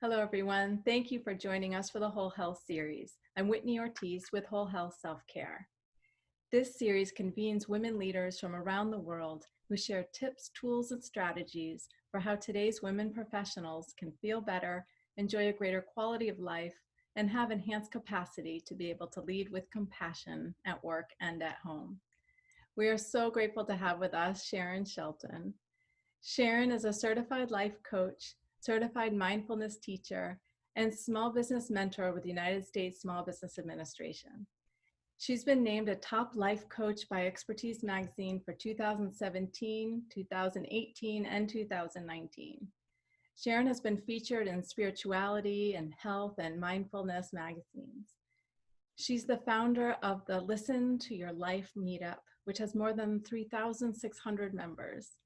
Hello, everyone. Thank you for joining us for the Whole Health series. I'm Whitney Ortiz with Whole Health Self-Care. This series convenes women leaders from around the world who share tips, tools, and strategies for how today's women professionals can feel better, enjoy a greater quality of life, and have enhanced capacity to be able to lead with compassion at work and at home. We are so grateful to have with us Sharon Shelton. Sharon is a certified life coach, certified mindfulness teacher, and small business mentor with the United States Small Business Administration. She's been named a top life coach by Expertise Magazine for 2017, 2018, and 2019. Sharon has been featured in spirituality and health and mindfulness magazines. She's the founder of the Listen to Your Life Meetup, which has more than 3,600 members.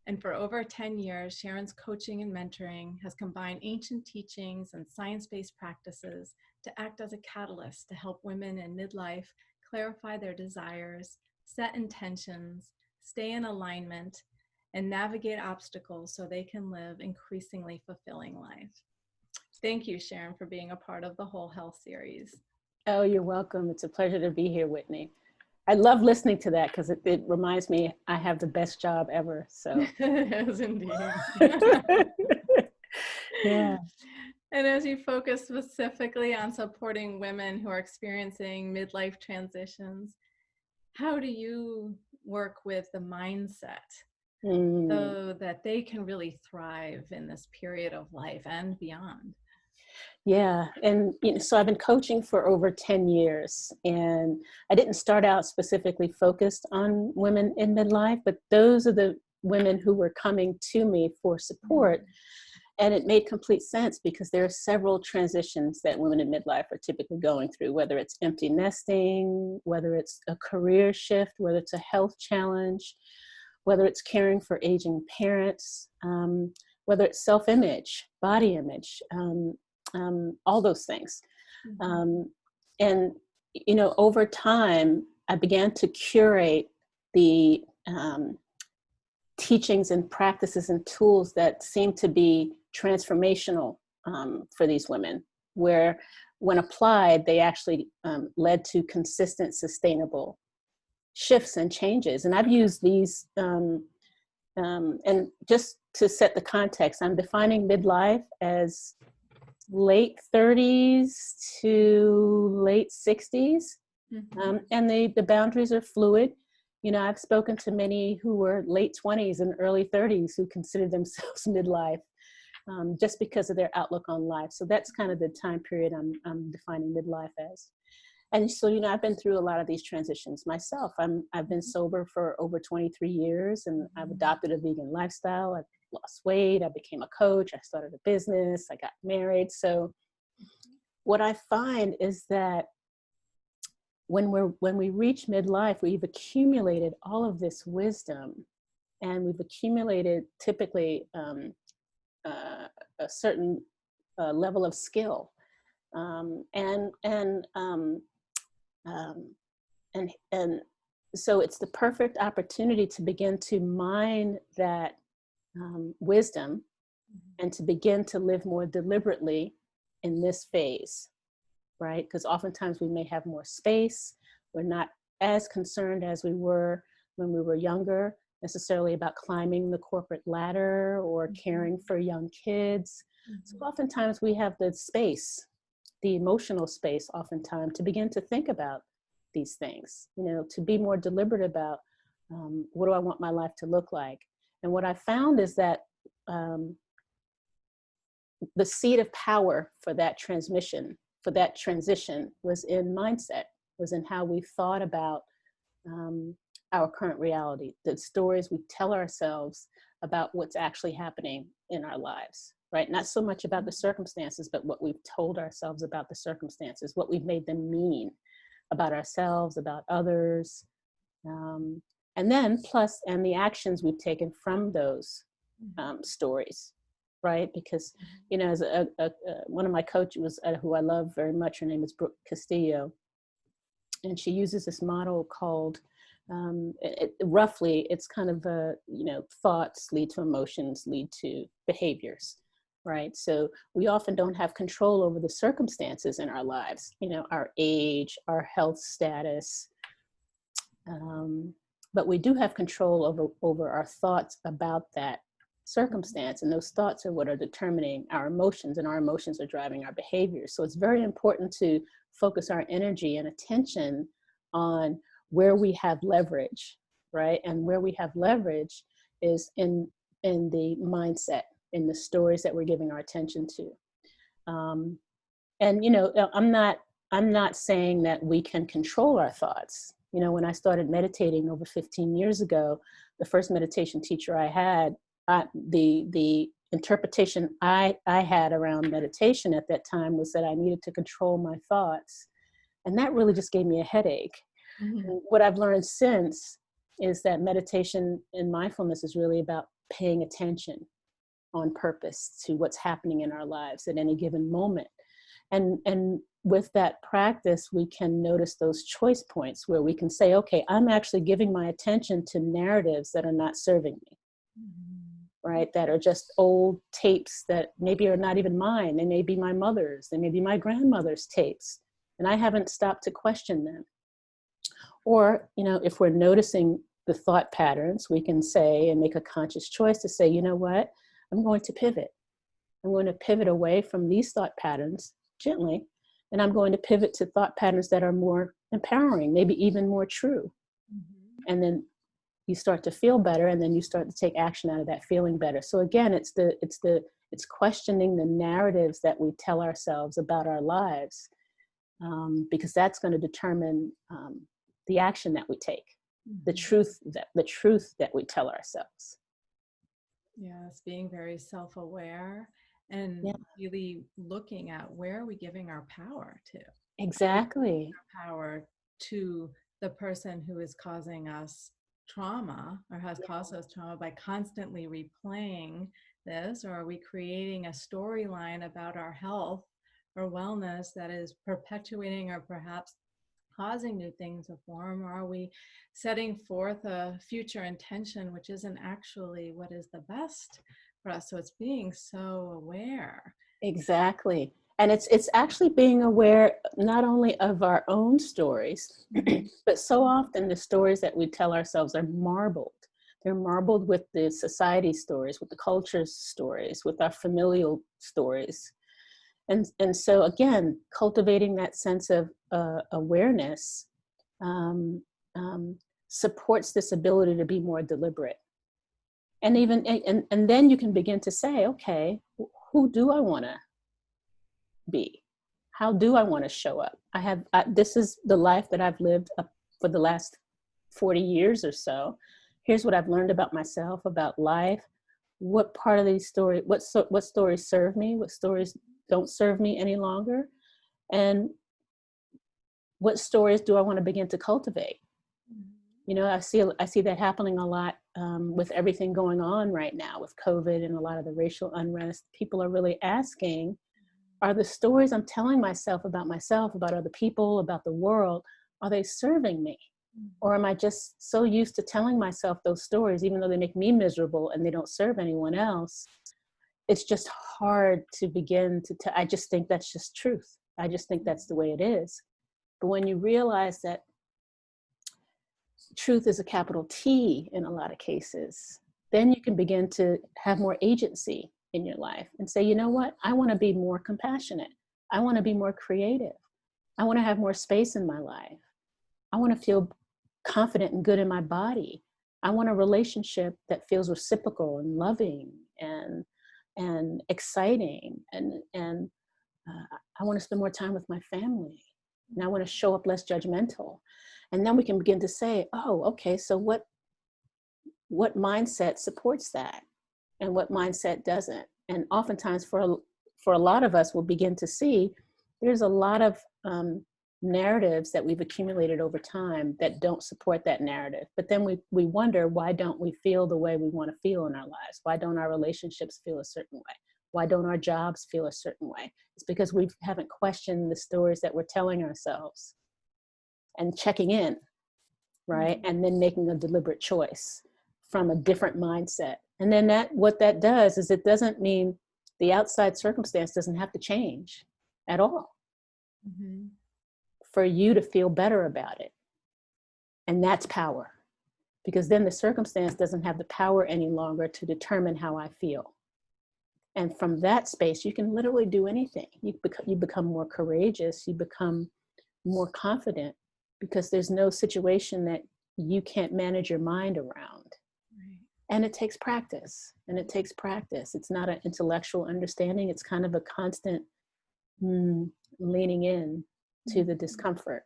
And for over 10 years, Sharon's coaching and mentoring has combined ancient teachings and science-based practices to act as a catalyst to help women in midlife clarify their desires, set intentions, stay in alignment, and navigate obstacles so they can live increasingly fulfilling life. Thank you, Sharon, for being a part of the Whole Health series. Oh, you're welcome. It's a pleasure to be here, Whitney. I love listening to that because it reminds me I have the best job ever. So Yes, indeed. Yeah. And as you focus specifically on supporting women who are experiencing midlife transitions, how do you work with the mindset so that they can really thrive in this period of life and beyond? Yeah. And so I've been coaching for over 10 years, and I didn't start out specifically focused on women in midlife, but those are the women who were coming to me for support. And it made complete sense because there are several transitions that women in midlife are typically going through, whether it's empty nesting, whether it's a career shift, whether it's a health challenge, whether it's caring for aging parents, whether it's self-image, body image, all those things. And, over time, I began to curate the teachings and practices and tools that seem to be transformational for these women, where when applied, they actually led to consistent, sustainable shifts and changes. And I've used these, and just to set the context, I'm defining midlife as late 30s to late 60s. And the boundaries are fluid. I've spoken to many who were late 20s and early 30s who consider themselves midlife just because of their outlook on life. So that's kind of the time period I'm defining midlife as. And so, I've been through a lot of these transitions myself. I've been sober for over 23 years, and I've adopted a vegan lifestyle. I've lost weight. I became a coach. I started a business. I got married. So what I find is that when we reach midlife, we've accumulated all of this wisdom, and we've accumulated typically a certain level of skill, and so it's the perfect opportunity to begin to mine that wisdom and to begin to live more deliberately in this phase, right? Because oftentimes we may have more space. We're not as concerned as we were when we were younger, necessarily about climbing the corporate ladder or caring for young kids. So oftentimes we have the space, the emotional space oftentimes to begin to think about these things, to be more deliberate about what do I want my life to look like. And what I found is that the seed of power for that transition was in mindset, was in how we thought about our current reality, the stories we tell ourselves about what's actually happening in our lives, right? Not so much about the circumstances, but what we've told ourselves about the circumstances, what we've made them mean about ourselves, about others, and then and the actions we've taken from those stories, right? Because, as one of my coaches who I love very much, her name is Brooke Castillo, and she uses this model called, roughly, it's kind of thoughts lead to emotions, lead to behaviors. right? So we often don't have control over the circumstances in our lives, you know, our age, our health status, but we do have control over our thoughts about that circumstance. And those thoughts are what are determining our emotions, and our emotions are driving our behaviors. So it's very important to focus our energy and attention on where we have leverage, right? And where we have leverage is in the mindset, in the stories that we're giving our attention to. And, you know, I'm not saying that we can control our thoughts. You know, when I started meditating over 15 years ago, the first meditation teacher I had, the interpretation I had around meditation at that time was that I needed to control my thoughts. And that really just gave me a headache. Mm-hmm. What I've learned since is that meditation and mindfulness is really about paying attention on purpose to what's happening in our lives at any given moment. And with that practice, we can notice those choice points where we can say, okay, I'm actually giving my attention to narratives that are not serving me, right? That are just old tapes that maybe are not even mine. They may be my mother's, they may be my grandmother's tapes, and I haven't stopped to question them. Or, you know, if we're noticing the thought patterns, we can say and make a conscious choice to say, you know what, I'm going to pivot. I'm going to pivot away from these thought patterns gently, and I'm going to pivot to thought patterns that are more empowering, maybe even more true. Mm-hmm. And then you start to feel better, and then you start to take action out of that feeling better. So again, it's questioning the narratives that we tell ourselves about our lives, because that's going to determine the action that we take, mm-hmm. the truth that we tell ourselves. Yes, being very self-aware and really looking at where are we giving our power to. Exactly. Our power to the person who is causing us trauma or has caused us trauma by constantly replaying this, or are we creating a storyline about our health or wellness that is perpetuating or perhaps causing new things to form, or are we setting forth a future intention which isn't actually what is the best for us? So it's being so aware. Exactly. And it's actually being aware not only of our own stories, but so often the stories that we tell ourselves are marbled. They're marbled with the society stories, with the culture's stories, with our familial stories. And so again, cultivating that sense of awareness supports this ability to be more deliberate. And even and then you can begin to say, okay, who do I want to be? How do I want to show up? This is the life that I've lived for the last 40 years or so. Here's what I've learned about myself, about life. What part of these stories, what stories serve me? What stories don't serve me any longer? And what stories do I want to begin to cultivate? You know, I see that happening a lot with everything going on right now with COVID and a lot of the racial unrest. People are really asking, are the stories I'm telling myself, about other people, about the world, are they serving me? Or am I just so used to telling myself those stories, even though they make me miserable and they don't serve anyone else? It's just hard to begin to I just think that's just truth. I just think that's the way it is. But when you realize that truth is a capital T in a lot of cases, then you can begin to have more agency in your life and say, you know what? I want to be more compassionate. I want to be more creative. I want to have more space in my life. I want to feel confident and good in my body. I want a relationship that feels reciprocal and loving and exciting. And I want to spend more time with my family. And I want to show up less judgmental. And then we can begin to say, oh, okay, so what mindset supports that and what mindset doesn't? And oftentimes for a lot of us, we'll begin to see there's a lot of narratives that we've accumulated over time that don't support that narrative. But then we wonder, why don't we feel the way we want to feel in our lives? Why don't our relationships feel a certain way? Why don't our jobs feel a certain way? It's because we haven't questioned the stories that we're telling ourselves and checking in, right? And then making a deliberate choice from a different mindset. And then what that does is it doesn't mean the outside circumstance doesn't have to change at all for you to feel better about it. And that's power, because then the circumstance doesn't have the power any longer to determine how I feel. And from that space, you can literally do anything. You become more courageous, you become more confident, because there's no situation that you can't manage your mind around. Right. And it takes practice, It's not an intellectual understanding. It's kind of a constant leaning in to the discomfort.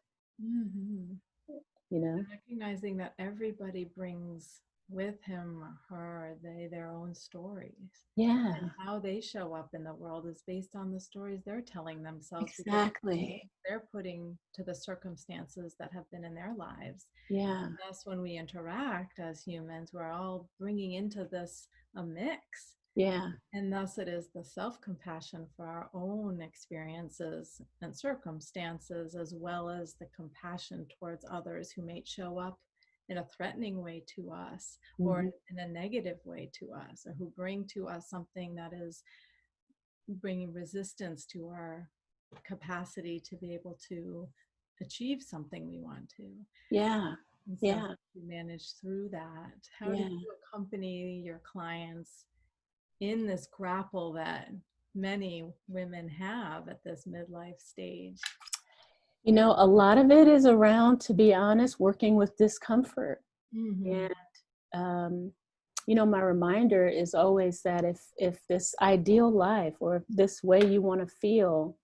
You know, and recognizing that everybody brings with him or her or they their own stories. Yeah. And how they show up in the world is based on the stories they're telling themselves. Exactly. They're putting to the circumstances that have been in their lives. Yeah. And thus, when we interact as humans, we're all bringing into this a mix. Yeah. And thus it is the self-compassion for our own experiences and circumstances, as well as the compassion towards others who may show up in a threatening way to us or in a negative way to us, or who bring to us something that is bringing resistance to our capacity to be able to achieve something we want to. Yeah. And so how do you manage through that? How do you accompany your clients in this grapple that many women have at this midlife stage? You know, a lot of it is around, to be honest, working with discomfort. And, you know, my reminder is always that if this ideal life, or if this way you want to feel,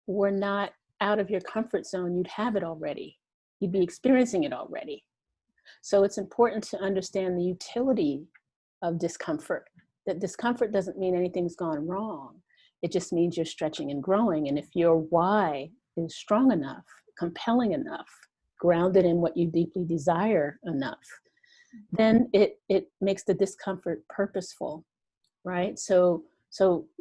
were not out of your comfort zone, you'd have it already. You'd be experiencing it already. So it's important to understand the utility of discomfort. That discomfort doesn't mean anything's gone wrong. It just means you're stretching and growing. And if your why is strong enough, compelling enough, grounded in what you deeply desire enough, then it makes the discomfort purposeful, right? So,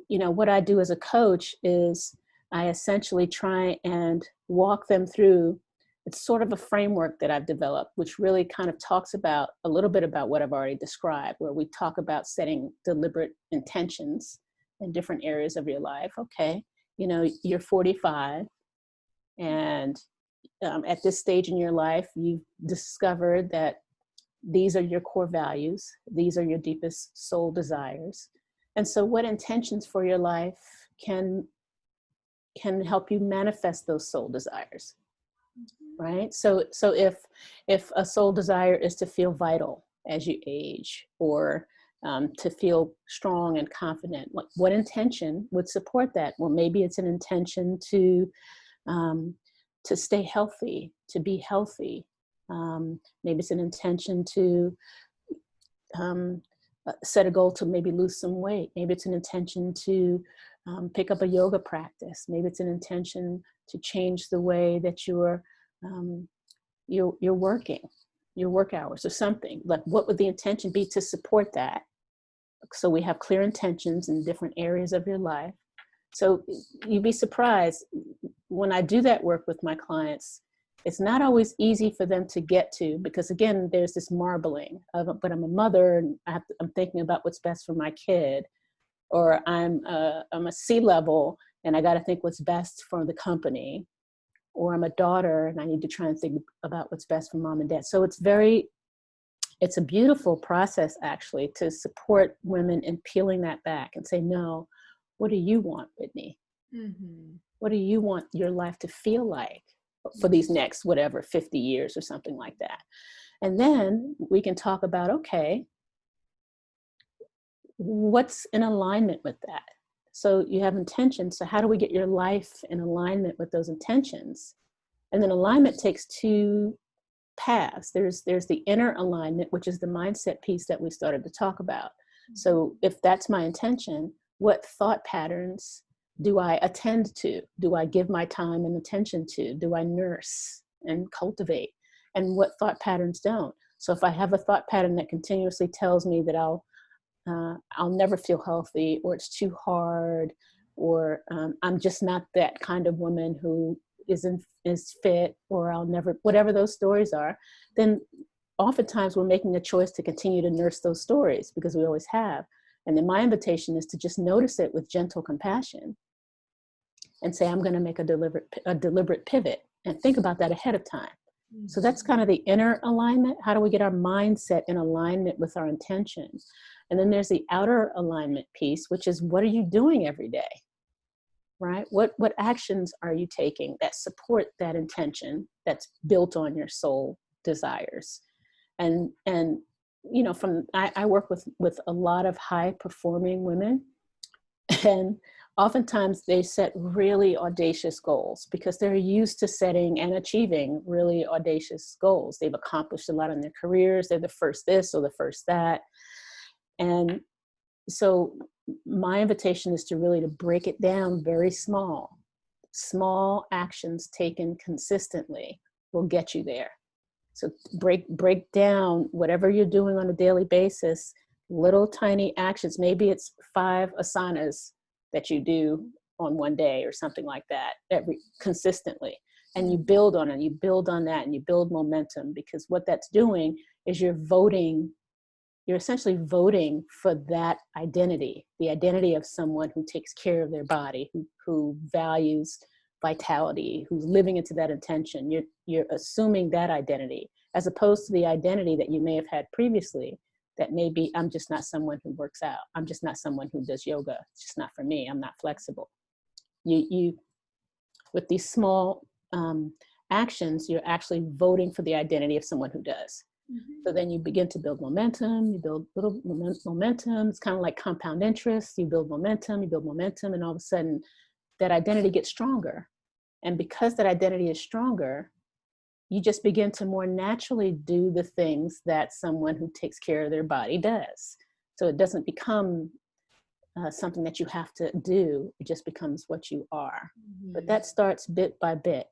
you know, what I do as a coach is I essentially try and walk them through. It's sort of a framework that I've developed, which really kind of talks about a little bit about what I've already described, where we talk about setting deliberate intentions in different areas of your life. Okay, you know, you're 45, and at this stage in your life, you've discovered that these are your core values. These are your deepest soul desires. And so what intentions for your life can help you manifest those soul desires? Right? So if a soul desire is to feel vital as you age, or to feel strong and confident, what intention would support that? Well, maybe it's an intention to stay healthy, to be healthy. Maybe it's an intention to set a goal to maybe lose some weight. Maybe it's an intention to pick up a yoga practice. Maybe it's an intention to change the way that you're working, your work hours, or something. Like, what would the intention be to support that? So we have clear intentions in different areas of your life. So you'd be surprised, when I do that work with my clients, it's not always easy for them to get to, because again, there's this marbling of, but I'm a mother and I'm thinking about what's best for my kid, or I'm a C-level and I got to think what's best for the company, or I'm a daughter and I need to try and think about what's best for mom and dad. So it's a beautiful process, actually, to support women in peeling that back and say, no, what do you want, Whitney? What do you want your life to feel like for these next, whatever, 50 years or something like that? And then we can talk about, okay, what's in alignment with that? So you have intentions. So how do we get your life in alignment with those intentions? And then alignment takes two paths. There's the inner alignment, which is the mindset piece that we started to talk about. So if that's my intention, what thought patterns do I attend to? Do I give my time and attention to? Do I nurse and cultivate? And what thought patterns don't? So if I have a thought pattern that continuously tells me that I'll never feel healthy, or it's too hard, or I'm just not that kind of woman who is fit, or I'll never, whatever those stories are, then oftentimes we're making a choice to continue to nurse those stories, because we always have. And then my invitation is to just notice it with gentle compassion and say, I'm going to make a deliberate pivot, and think about that ahead of time. So that's kind of the inner alignment. How do we get our mindset in alignment with our intention? And then there's the outer alignment piece, which is, what are you doing every day? Right? What actions are you taking that support that intention that's built on your soul desires? And you know, I work with a lot of high performing women, and oftentimes they set really audacious goals because they're used to setting and achieving really audacious goals. They've accomplished a lot in their careers. They're the first this or the first that. And so my invitation is to really to break it down very small. Small actions taken consistently will get you there. So break down whatever you're doing on a daily basis, little tiny actions. Maybe it's 5 asanas that you do on one day or something like that, consistently. And you build on it, you build on that, and you build momentum, because what that's doing is you're essentially voting for that identity, the identity of someone who takes care of their body, who values vitality, who's living into that intention. You're assuming that identity, as opposed to the identity that you may have had previously, that maybe, I'm just not someone who works out. I'm just not someone who does yoga. It's just not for me. I'm not flexible. You with these small actions, you're actually voting for the identity of someone who does. So then you begin to build momentum, you build little momentum. It's kind of like compound interest. You build momentum, and all of a sudden that identity gets stronger. And because that identity is stronger, you just begin to more naturally do the things that someone who takes care of their body does. So it doesn't become something that you have to do. It just becomes what you are. But that starts bit by bit.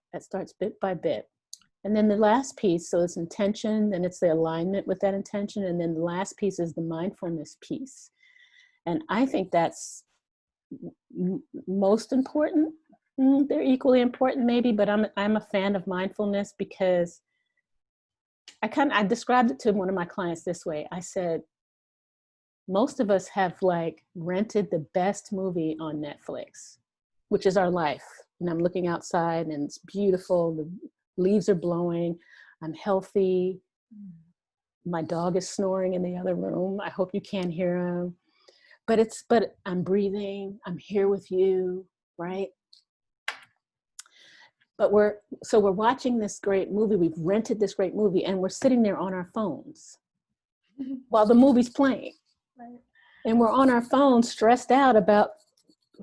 And then the last piece, so it's intention, then it's the alignment with that intention. And then the last piece is the mindfulness piece. And I think that's most important. They're equally important maybe, but I'm a fan of mindfulness because I described it to one of my clients this way. I said, most of us have like rented the best movie on Netflix, which is our life. And I'm looking outside and it's beautiful. The leaves are blowing. I'm healthy. My dog is snoring in the other room. I hope you can't hear him. But I'm breathing. I'm here with you, right? But we're watching this great movie. We've rented this great movie, and we're sitting there on our phones while the movie's playing. Right. And we're on our phones, stressed out about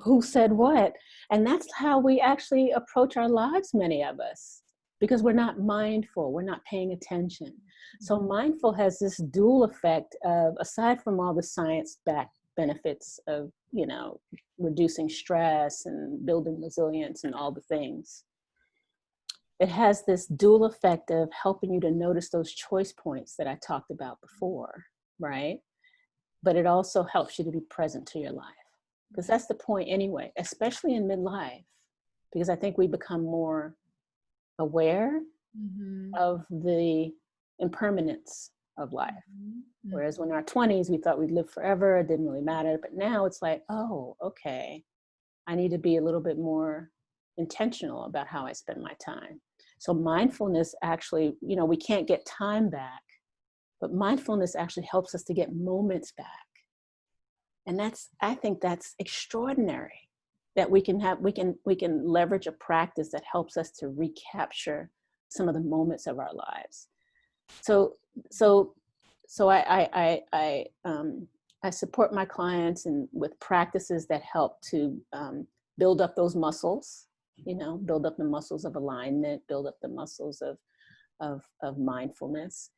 who said what. And that's how we actually approach our lives, many of us, because we're not mindful. We're not paying attention. So mindful has this dual effect of, aside from all the science-backed benefits of, you know, reducing stress and building resilience and all the things, it has this dual effect of helping you to notice those choice points that I talked about before, right? But it also helps you to be present to your life, because that's the point anyway, especially in midlife, because I think we become more aware of the impermanence of life. Whereas when in our 20s, we thought we'd live forever, it didn't really matter. But now it's like, oh, okay, I need to be a little bit more intentional about how I spend my time. So mindfulness actually, you know, we can't get time back, but mindfulness actually helps us to get moments back. And I think that's extraordinary, that we can leverage a practice that helps us to recapture some of the moments of our lives. So I support my clients with practices that help to build up those muscles, you know, build up the muscles of alignment, build up the muscles of mindfulness.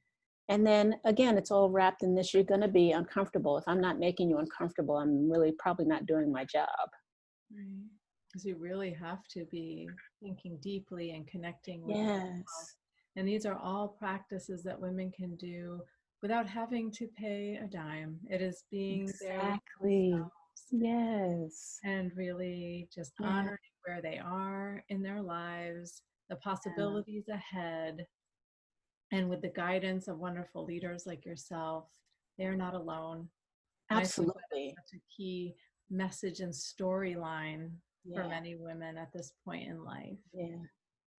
And then again, it's all wrapped in this: you're going to be uncomfortable. If I'm not making you uncomfortable, I'm really probably not doing my job. Right. Because you really have to be thinking deeply and connecting with Yes. yourself. And these are all practices that women can do without having to pay a dime. It is being exactly there with yes, and really just honoring where they are in their lives, the possibilities ahead. And with the guidance of wonderful leaders like yourself, they're not alone. And I think that is Absolutely. such a key message and storyline for Yeah. many women at this point in life. Yeah.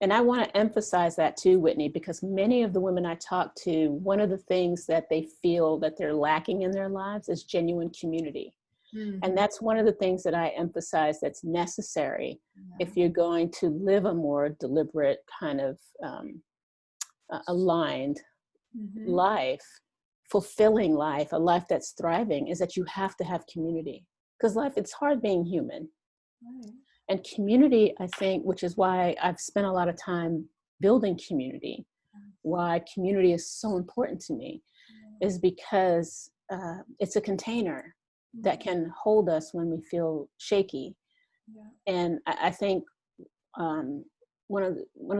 And I want to emphasize that too, Whitney, because many of the women I talk to, one of the things that they feel that they're lacking in their lives is genuine community. And Mm-hmm. that's one of the things that I emphasize that's necessary Yeah. if you're going to live a more deliberate kind of aligned Mm-hmm. life, fulfilling life, a life that's thriving, is that you have to have community. Because life, it's hard being human. Right. And community, I think, which is why I've spent a lot of time building community, why community is so important to me, is because it's a container that can hold us when we feel shaky. Yeah. And I think um, one of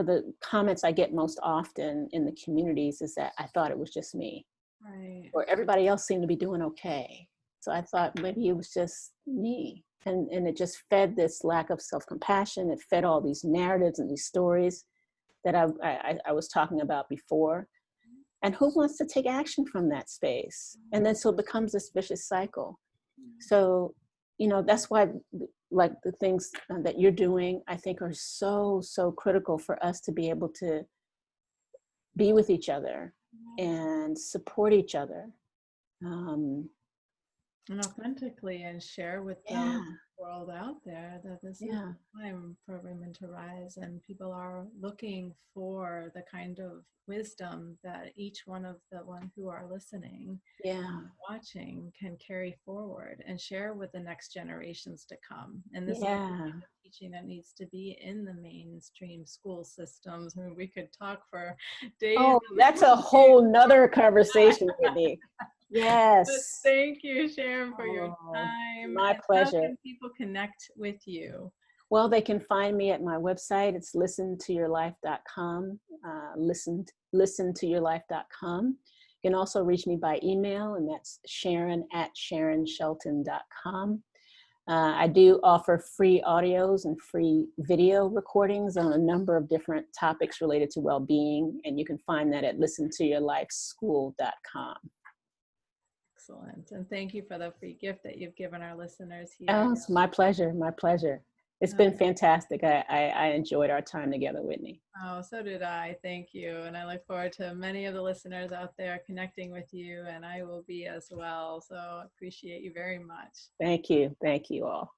the comments I get most often in the communities is that I thought it was just me, Right. or everybody else seemed to be doing okay. So I thought maybe it was just me. And it just fed this lack of self-compassion. It fed all these narratives and these stories that I was talking about before. And who wants to take action from that space? And then so it becomes this vicious cycle. So, that's why like the things that you're doing, I think are so, so critical for us to be able to be with each other and support each other. Um, And authentically, and share with the yeah, world out there that this is yeah, the time for women to rise, and people are looking for the kind of wisdom that each one of the one who are listening, yeah, watching, can carry forward and share with the next generations to come. And this is the yeah. kind of teaching that needs to be in the mainstream school systems. I mean, we could talk for days Oh, and that's a days whole nother conversation, Whitney. But Yes. thank you, Sharon, for your Oh, time. my And how pleasure. can people connect with you? Well, they can find me at my website. It's listentoyourlife.com. Listentoyourlife.com. You can also reach me by email, and that's Sharon@SharonShelton.com. I do offer free audios and free video recordings on a number of different topics related to well-being, and you can find that at listentoyourlifeschool.com. Excellent. And thank you for the free gift that you've given our listeners here. Oh, it's my pleasure. My pleasure. It's Uh, been fantastic. I enjoyed our time together, Whitney. Oh, so did I. Thank you. And I look forward to many of the listeners out there connecting with you, and I will be as well. So I appreciate you very much. Thank you. Thank you all.